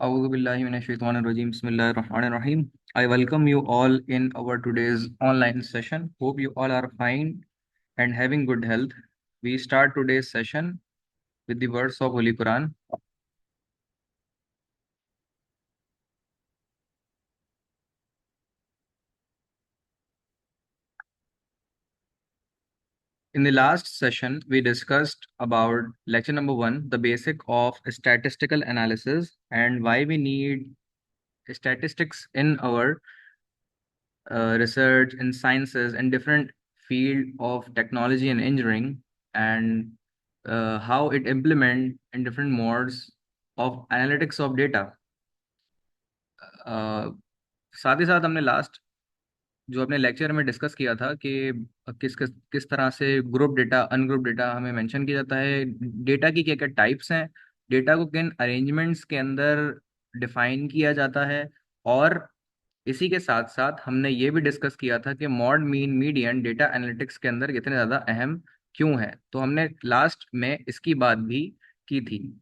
A'udhu billahi minash shaitanir rajim. Bismillahir Rahmanir Rahim. I welcome you all in our today's online session. Hope you all are fine and having good health. We start today's session with the words of Holy Quran. In the last session, we discussed about lecture number 1, the basic of statistical analysis and why we need statistics in our research in sciences and different field of technology and engineering, and how it implement in different modes of analytics of data. uh, साथ ही साथ हमने last जो अपने lecture में discuss किया था कि किस तरह से ग्रुप डेटा अनग्रुप डेटा हमें मेंशन किया जाता है, डेटा की क्या क्या टाइप्स हैं, डेटा को किन अरेंजमेंट्स के अंदर डिफाइन किया जाता है, और इसी के साथ साथ हमने ये भी डिस्कस किया था कि mod mean median data analytics के अंदर कितने ज़्यादा अहम क्यों है। तो हमने लास्ट में इसकी बात भी की थी।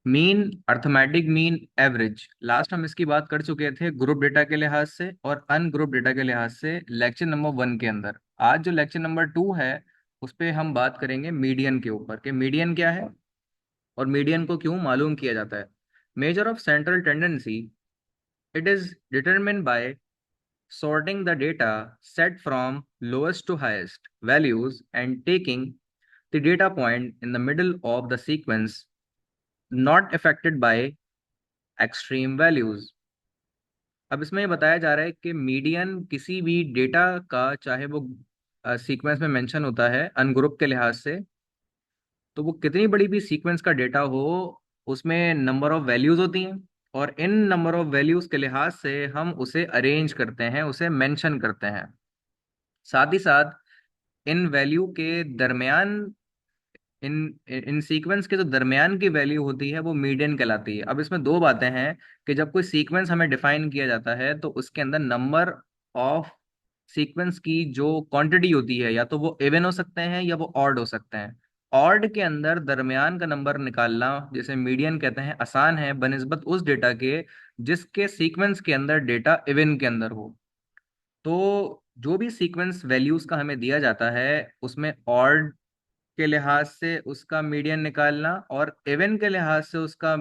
Mean, arithmetic mean, average, last हम इसकी बात कर चुके थे ग्रुप डेटा के लिहाज से और अनग्रुप डेटा के लिहाज से लेक्चर नंबर 1 के अंदर। आज जो लेक्चर नंबर 2 है उस पे हम बात करेंगे मीडियन के ऊपर कि मीडियन क्या है और मीडियन को क्यों मालूम किया जाता है। Measure of central tendency, it is determined bye sorting the data set from lowest to highest values and taking the data point in the middle of the sequence not affected by extreme values। अब इसमें ये बताया जा रहा है कि median किसी भी डेटा का, चाहे वो सीक्वेंस में मेंशन होता है अनग्रुप के लिहाज से, तो वो कितनी बड़ी भी सीक्वेंस का डेटा हो, उसमें नंबर ऑफ वैल्यूज होती हैं और इन नंबर ऑफ वैल्यूज के लिहाज से हम उसे अरेंज करते हैं, उसे मेंशन करते हैं। साथ ही साथ इन वैल्यू के दरमियान, इन इन सीक्वेंस के जो दरमियान की वैल्यू होती है वो मीडियन कहलाती है। अब इसमें दो बातें हैं कि जब कोई सीक्वेंस हमें डिफाइन किया जाता है तो उसके अंदर नंबर ऑफ सीक्वेंस की जो क्वांटिटी होती है, या तो वो इवन हो सकते हैं या वो ऑड हो सकते हैं। ऑड के अंदर दरमियान का नंबर निकालना, जैसे मीडियन कहते हैं, आसान है बनिस्बत उस डेटा के जिसके सीक्वेंस के अंदर डेटा इवन के अंदर हो। तो जो भी सीक्वेंस वैल्यूज का हमें दिया जाता है उसमें ऑड के लिहाज से उसका मीडियन निकालना और इवन के लिहाज से उसका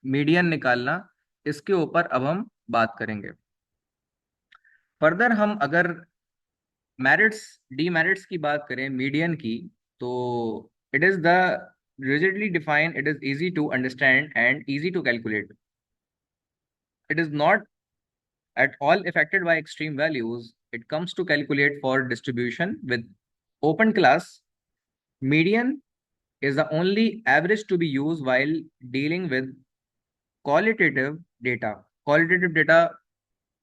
मीडियन निकालना, इसके ऊपर अब हम बात करेंगे। फर्दर हम अगर मेरिट्स डीमेरिट्स की बात करें मीडियन की, तो it is the rigidly defined, it is easy to understand and easy to calculate. It is not at all affected by extreme values. It comes to calculate for distribution with open class. Median is the only average to be used while dealing with qualitative data. Qualitative data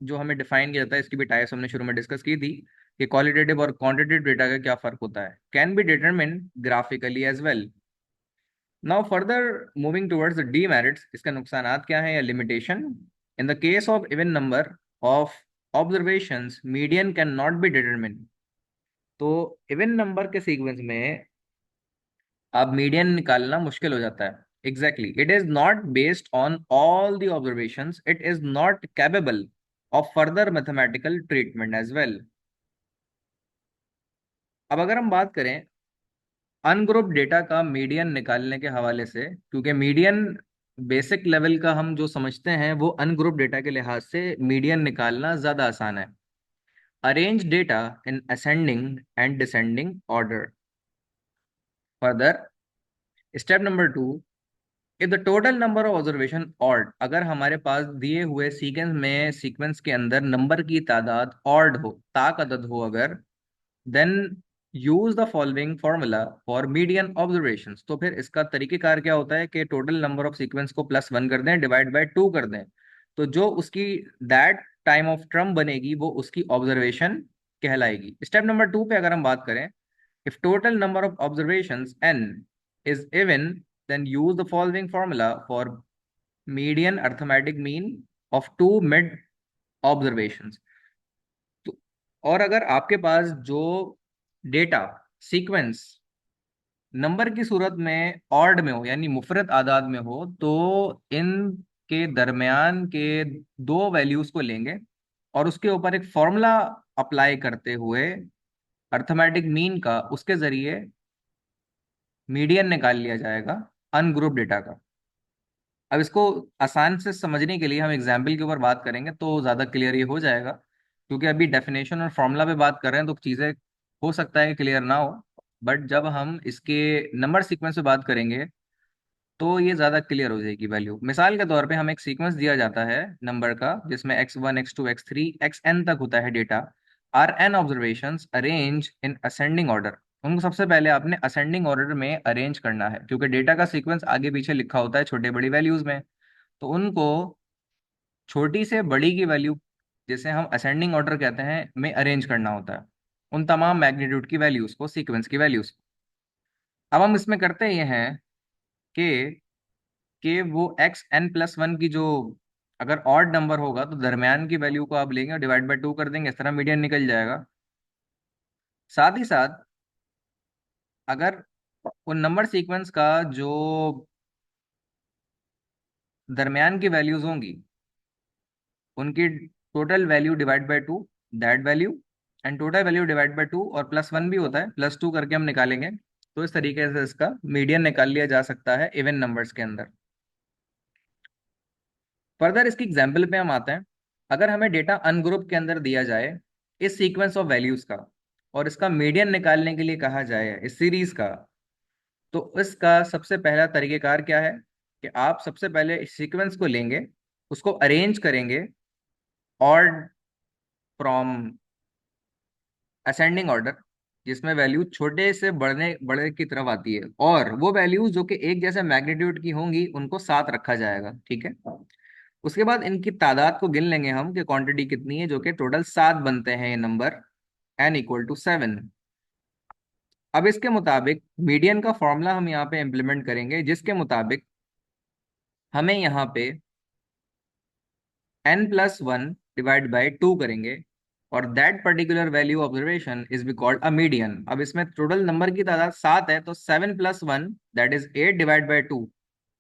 जो हमें define किया जाता है, इसकी भी types हमने शुरू में डिस्कस की थी कि क्वालिटेटिव और क्वांटिटेटिव डेटा का क्या फर्क होता है। Can be determine graphically as well. Now further moving towards the demerits, इसका नुकसानात क्या है या limitation. In the case of even number of observations median can not be determine. तो इवन नंबर के सीक्वेंस में अब मीडियन निकालना मुश्किल हो जाता है। Exactly, it is not based on all the observations, it is not capable of further mathematical treatment as well. अब अगर हम बात करें अनग्रुप डेटा का मीडियन निकालने के हवाले से, क्योंकि मीडियन बेसिक लेवल का हम जो समझते हैं वो अनग्रुप डेटा के लिहाज से मीडियन निकालना ज्यादा आसान है। Arrange data in ascending and descending order. Further, step number 2, if the total number of observation odd, अगर हमारे पास दिए हुए सीक्वेंस के अंदर नंबर की तादाद ऑड हो, ताक अदद हो अगर, then use the following formula for median observations. तो फिर इसका तरीकेकार क्या होता है कि टोटल नंबर ऑफ सीक्वेंस को +1 कर दें, डिवाइड बाय 2 कर दें, तो जो उसकी दैट टाइम ऑफ टर्म बनेगी वो उसकी ऑब्जर्वेशन कहलाएगी। स्टेप नंबर 2 पे अगर हम बात करें, if total number of observations n is even, then use the following formula for median arithmetic mean of two mid observations। तो और अगर आपके पास जो डेटा सीक्वेंस नंबर की सूरत में ऑड में हो, यानी मुफरत आदाद में हो, तो इन के दरमियान के दो वैल्यूज को लेंगे और उसके ऊपर एक फॉर्मूला अप्लाई करते हुए अर्थमेटिक मीन का उसके जरिए मीडियन निकाल लिया जाएगा अनग्रुप डेटा का। अब इसको आसान से समझने के लिए हम एग्जाम्पल के ऊपर बात करेंगे तो ज़्यादा क्लियर ये हो जाएगा, क्योंकि अभी डेफिनेशन और फॉर्मूला पे बात कर रहे हैं तो चीज़ें हो सकता है कि क्लियर ना हो, बट जब हम इसके नंबर सीक्वेंस पे बात करेंगे तो ये ज़्यादा क्लियर हो जाएगी वैल्यू। मिसाल के तौर पे हमें एक सीक्वेंस दिया जाता है नंबर का जिसमें x1 x2 x3 xn तक होता है डेटा। Are n observations arrange in ascending order. उनको सबसे पहले आपने असेंडिंग ऑर्डर में अरेंज करना है, क्योंकि डेटा का सीक्वेंस आगे पीछे लिखा होता है छोटे बड़ी वैल्यूज में। तो उनको छोटी से बड़ी की वैल्यू, जिसे हम असेंडिंग ऑर्डर कहते हैं, में अरेंज करना होता है उन तमाम मैग्नीट्यूड की वैल्यूज को, सीक्वेंस की वैल्यूज को। अब हम इसमें करते ये हैं कि वो x n+1 की जो, अगर ऑड नंबर होगा तो दरमियान की वैल्यू को आप लेंगे और डिवाइड बाय 2 कर देंगे, इस तरह मीडियन निकल जाएगा। साथ ही साथ अगर उन नंबर सीक्वेंस का जो दरमियान की वैल्यूज होंगी उनकी total value divide by 2, that value and total value divide by 2, और +1 भी होता है, +2 करके हम निकालेंगे। तो इस तरीके से इसका मीडियन निकाल लिया जा सकता है इवन नंबर्स के अंदर। फर्दर इसकी एग्जाम्पल पे हम आते हैं। अगर हमें डेटा अनग्रुप के अंदर दिया जाए इस सीक्वेंस ऑफ वैल्यूज का, और इसका मीडियन निकालने के लिए कहा जाए इस सीरीज का, तो इसका सबसे पहला तरीकेकार क्या है कि आप सबसे पहले इस सीक्वेंस को लेंगे, उसको अरेंज करेंगे ऑर्ड फ्रॉम असेंडिंग ऑर्डर, जिसमें वैल्यू छोटे से बढ़ने बड़े की तरफ आती है, और वो वैल्यूज जो कि एक जैसे मैग्नीट्यूड की होंगी उनको साथ रखा जाएगा, ठीक है। उसके बाद इनकी तादाद को गिन लेंगे हम कि क्वांटिटी कितनी है, जो कि टोटल 7 बनते हैं ये नंबर n = 7। अब इसके मुताबिक मीडियन का फॉर्मूला हम यहाँ पे इम्प्लीमेंट करेंगे, जिसके मुताबिक हमें यहाँ पे n+1 डिवाइड बाई 2 करेंगे, और that particular value observation is be called a median. अब इसमें टोटल नंबर की तादाद 7 है, तो 7+1 दैट इज 8 डिवाइड बाई 2,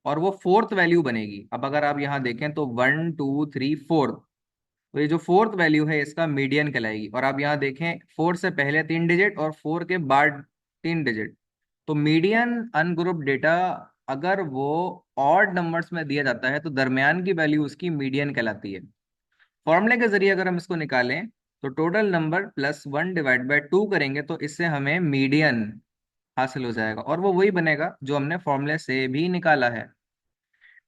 और वो फोर्थ वैल्यू बनेगी। अब अगर आप यहाँ देखें तो 1 2 3 4, तो ये जो फोर्थ वैल्यू है इसका मीडियन कहलाएगी। और आप यहाँ देखें 4 से पहले 3 डिजिट और 4 के बाद 3 डिजिट। तो मीडियन अनग्रुप डेटा अगर वो ऑड नंबर्स में दिया जाता है तो दरमियान की वैल्यू उसकी मीडियन कहलाती है। फॉर्मूले के जरिए अगर हम इसको निकालें तो टोटल नंबर +1 डिवाइड बाय 2 करेंगे तो इससे हमें मीडियन हासिल हो जाएगा, और वो वही बनेगा जो हमने फॉर्मूले से भी निकाला है।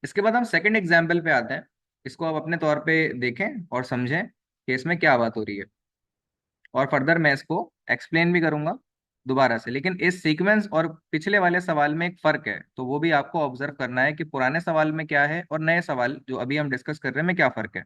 इसके बाद हम सेकंड एग्जाम्पल पे आते हैं। इसको आप अपने तौर पे देखें और समझें कि इसमें क्या बात हो रही है, और फर्दर मैं इसको एक्सप्लेन भी करूंगा दोबारा से। लेकिन इस सीक्वेंस और पिछले वाले सवाल में एक फ़र्क है, तो वो भी आपको ऑब्जर्व करना है कि पुराने सवाल में क्या है और नए सवाल जो अभी हम डिस्कस कर रहे हैं में क्या फ़र्क है।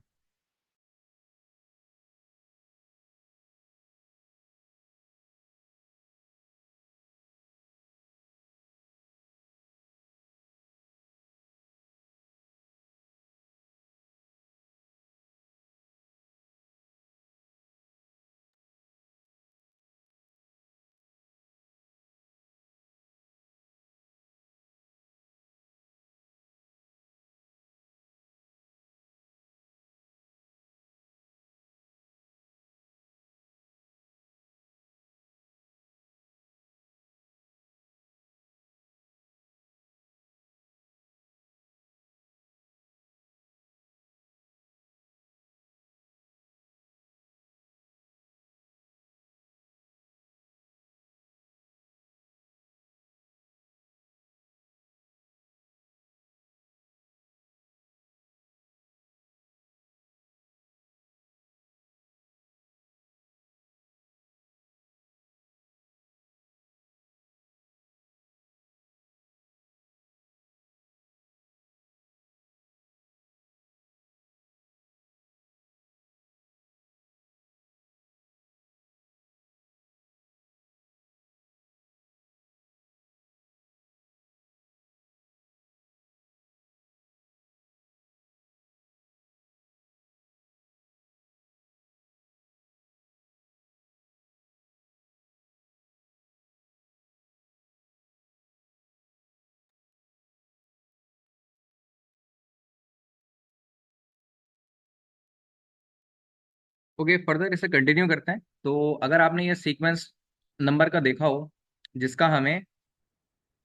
ओके, फर्दर इसे कंटिन्यू करते हैं। तो अगर आपने ये सीक्वेंस नंबर का देखा हो जिसका हमें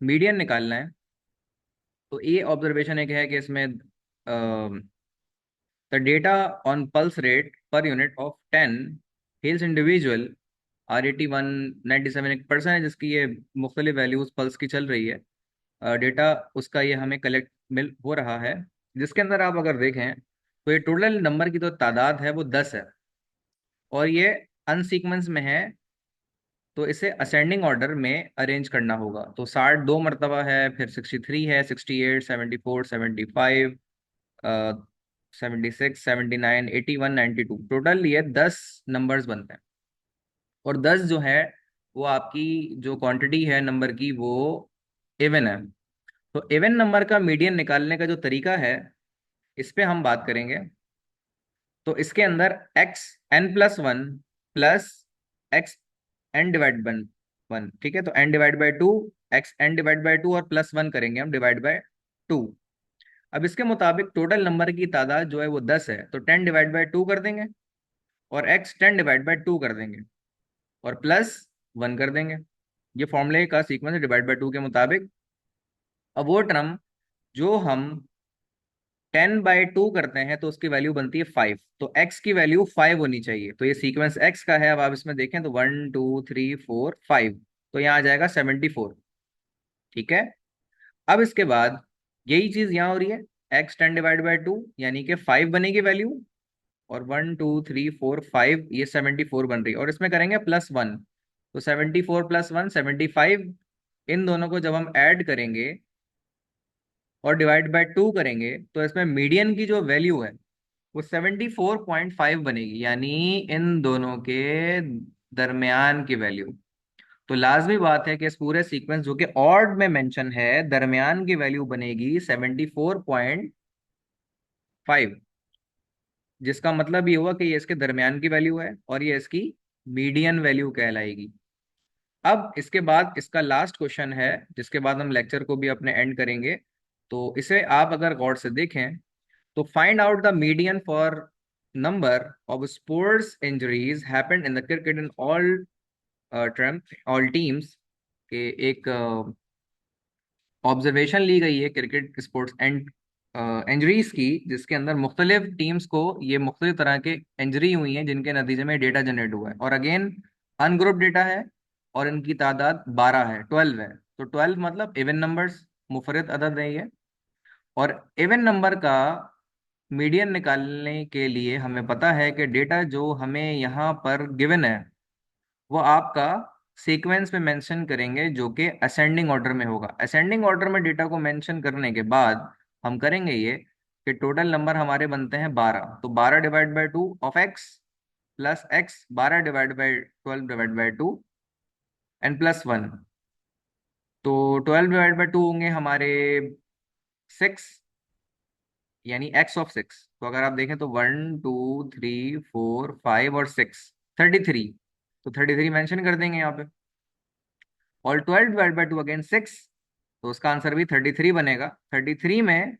मीडियन निकालना है, तो ये ऑब्जर्वेशन एक है कि इसमें the data on pulse rate per unit of 10 hales individual R81 97 एक पर्सन है जिसकी ये मुख्तलिफ वैल्यूज पल्स की चल रही है। डेटा उसका ये हमें कलेक्ट मिल हो रहा है, जिसके अंदर आप अगर देखें तो ये टोटल नंबर की जो तादाद है वो 10 है, और ये अनसीक्वेंस में है। तो इसे असेंडिंग ऑर्डर में अरेंज करना होगा। तो 60 दो मरतबा है, फिर 63 है, 68, 74, 75, 76, 79, 81, 92, टोटल ये 10 नंबर्स बनते हैं। और 10 जो है वो आपकी जो क्वांटिटी है नंबर की वो इवन है। तो इवन नंबर का मीडियन निकालने का जो तरीका है, इस पे हम बात करेंगे। तो इसके अंदर x n plus one plus x n divide by one, ठीक है। तो n divide by two, x n divide by two, और प्लस वन करेंगे हम डिवाइड बाय टू। अब इसके मुताबिक टोटल नंबर की तादाद जो है वो 10 है, तो 10 डिवाइड बाय टू कर देंगे, और एक्स 10 डिवाइड बाय टू कर देंगे, और प्लस वन कर देंगे। ये फॉर्मूले का सीक्वेंस है डिवाइड बाय टू के मुताबिक। अब वो टर्म जो हम 10/2 करते हैं तो उसकी वैल्यू बनती है 5, तो x की वैल्यू 5 होनी चाहिए। तो ये सीक्वेंस x का है। अब आप इसमें देखें तो 1 2 3 4 5, तो यहाँ आ जाएगा 74, ठीक है। अब इसके बाद यही चीज यहाँ हो रही है, x 10 डिवाइड बाई टू यानी कि 5 बनेगी वैल्यू, और 1 2 3 4 5 ये 74 बन रही है, और इसमें करेंगे +1। तो 74 + 1 75, इन दोनों को जब हम ऐड करेंगे और डिवाइड बाय टू करेंगे तो इसमें मीडियन की जो वैल्यू है वो 74.5 बनेगी, यानी इन दोनों के दरमियान की वैल्यू। तो लाजमी बात है कि इस पूरे सीक्वेंस जो कि ऑड में मेंशन है, दरमियान की वैल्यू बनेगी 74.5, जिसका मतलब ये हुआ कि ये इसके दरमियान की वैल्यू है और ये इसकी मीडियन वैल्यू कहलाएगी। अब इसके बाद इसका लास्ट क्वेश्चन है, जिसके बाद हम लेक्चर को भी अपने एंड करेंगे। तो इसे आप अगर गौर से देखें तो find out the median for number of sports injuries happened in the cricket in all term all teams के एक ऑब्जर्वेशन ली गई है क्रिकेट स्पोर्ट्स एंड इंजरीज की, जिसके अंदर मुख्तलिफ टीम्स को ये मुख्तलिफ तरह के इंजरी हुई हैं जिनके नतीजे में डेटा जनरेट हुआ है। और अगेन अनग्रुप डेटा है, और इनकी तादाद 12 है, 12 है। तो 12 मतलब इवन नंबर्स, मुफरद अदद है ये। और इवन नंबर का मीडियन निकालने के लिए हमें पता है कि डेटा जो हमें यहाँ पर गिवन है वो आपका सीक्वेंस में मेंशन करेंगे जो कि असेंडिंग ऑर्डर में होगा। असेंडिंग ऑर्डर में डेटा को मेंशन करने के बाद हम करेंगे ये कि टोटल नंबर हमारे बनते हैं 12, तो 12 divide by two of x plus x, 12 divide by 12 divide by two n plus one. तो 12 डिवाइड बाई टू होंगे हमारे 6, यानी x(6). तो अगर आप देखें तो 1 2 3 4 5 और 6, 33। तो 33 मेंशन कर देंगे यहाँ पे, और 12 डिवाइड बाई टू अगेन 6, तो उसका आंसर भी 33 बनेगा। 33 में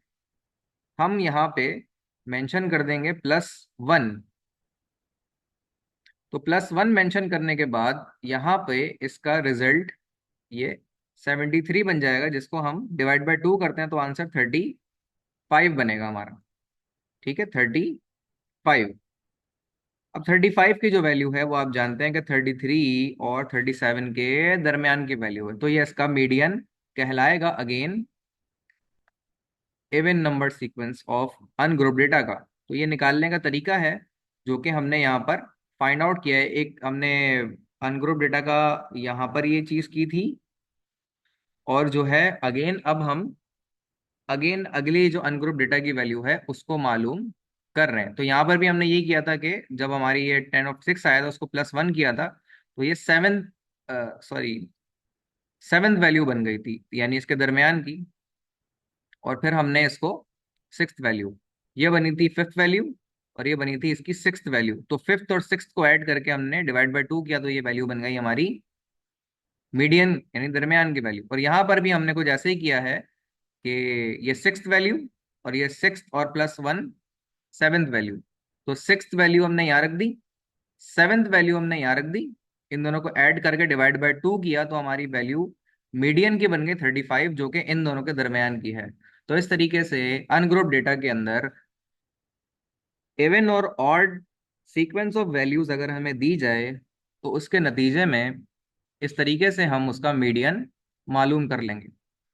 हम यहाँ पे मेंशन कर देंगे +1। तो +1 मेंशन करने के बाद यहाँ पे इसका रिजल्ट ये 73 बन जाएगा, जिसको हम डिवाइड बाई टू करते हैं तो आंसर 35 बनेगा हमारा, ठीक है, 35। अब 35 की जो वैल्यू है वो आप जानते हैं कि 33 और 37 के दरमियान की वैल्यू है, तो ये इसका मीडियन कहलाएगा। Again even number sequence of ungroup data का। तो ये निकालने का तरीका है जो कि हमने यहाँ पर फाइंड आउट किया है। एक हमने अनग्रुप डेटा का यहाँ पर ये चीज़ की थी, और जो है अगेन अब हम अगेन अगली जो अनग्रुप डेटा की वैल्यू है उसको मालूम कर रहे हैं। तो यहाँ पर भी हमने यही किया था कि जब हमारी ये 10 ऑफ 6 आया था उसको +1 किया था, तो ये सेवेंथ वैल्यू बन गई थी, यानी इसके दरमियान की। और फिर हमने इसको सिक्स्थ वैल्यू, ये बनी थी फिफ्थ वैल्यू, और ये बनी थी इसकी सिक्स्थ वैल्यू। तो फिफ्थ और सिक्स्थ को ऐड करके हमने डिवाइड बाय टू किया, तो ये वैल्यू बन गई हमारी मीडियन यानी दरमियान की वैल्यू। और यहाँ पर भी हमने कुछ ऐसे ही किया है कि ये सिक्स्थ वैल्यू, और ये सिक्स्थ और +1 सेवेंथ वैल्यू। तो सिक्स्थ वैल्यू हमने यहाँ रख दी, सेवेंथ वैल्यू हमने यहाँ रख दी, इन दोनों को ऐड करके डिवाइड बाय 2 किया तो हमारी वैल्यू मीडियन की बन गई 35, जो कि इन दोनों के दरमियान की है। तो इस तरीके से अनग्रुप डेटा के अंदर इवन और ऑड सीक्वेंस ऑफ वैल्यूज अगर हमें दी जाए तो उसके नतीजे में इस तरीके से हम उसका मीडियन मालूम कर लेंगे।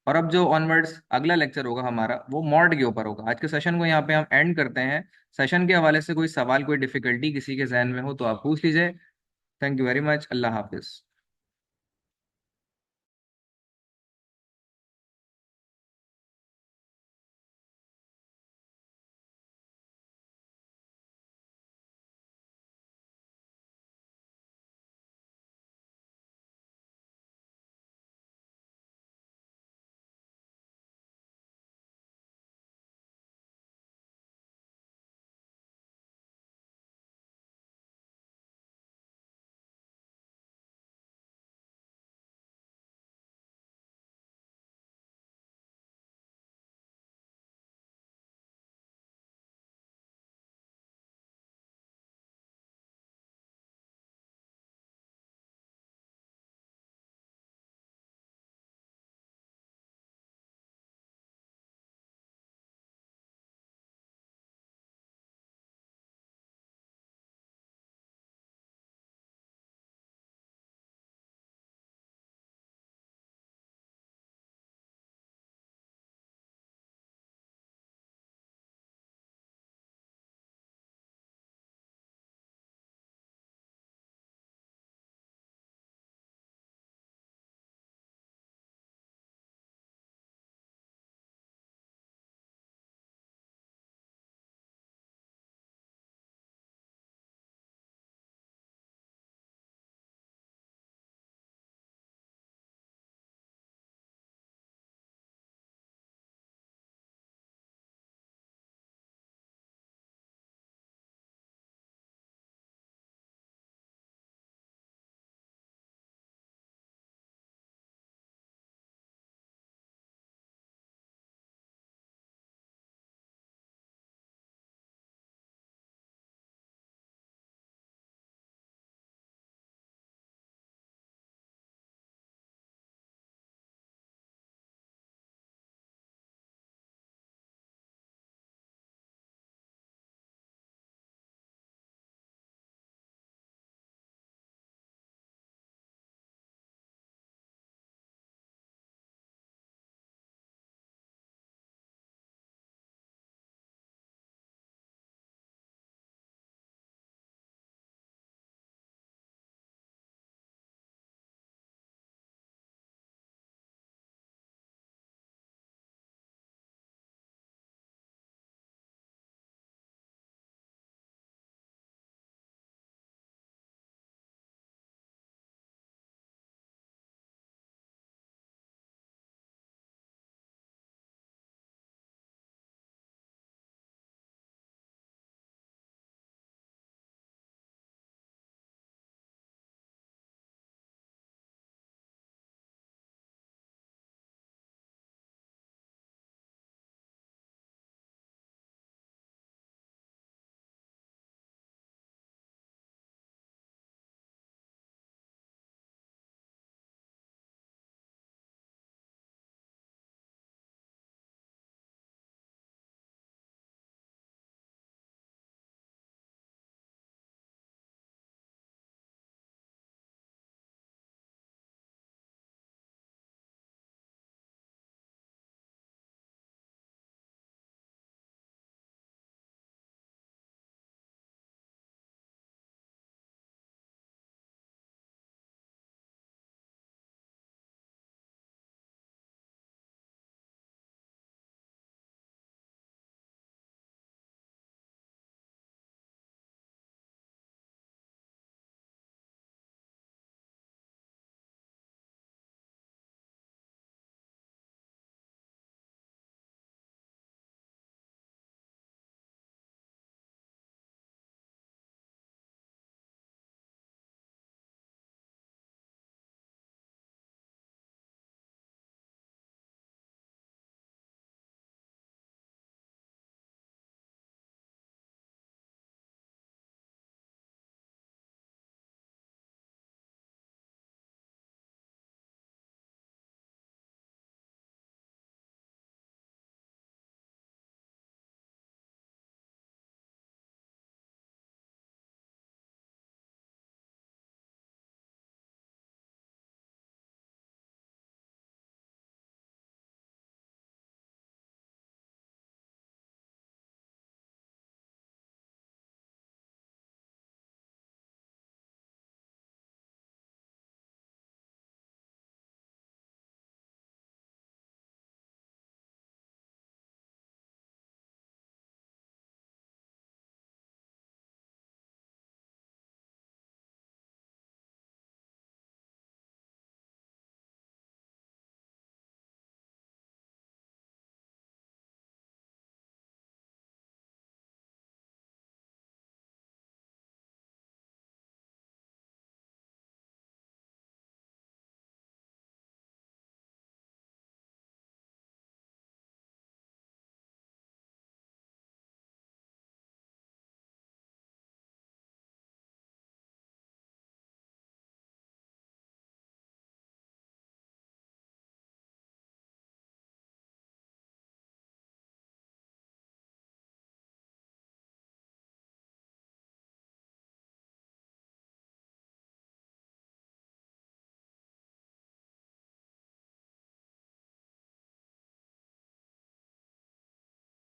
और अब जो ऑनवर्ड्स अगला लेक्चर होगा हमारा वो मॉड के ऊपर होगा। आज के सेशन को यहाँ पे हम एंड करते हैं। सेशन के हवाले से कोई सवाल, कोई डिफिकल्टी किसी के जहन में हो तो आप पूछ लीजिए। Thank you very much. Allah Hafiz.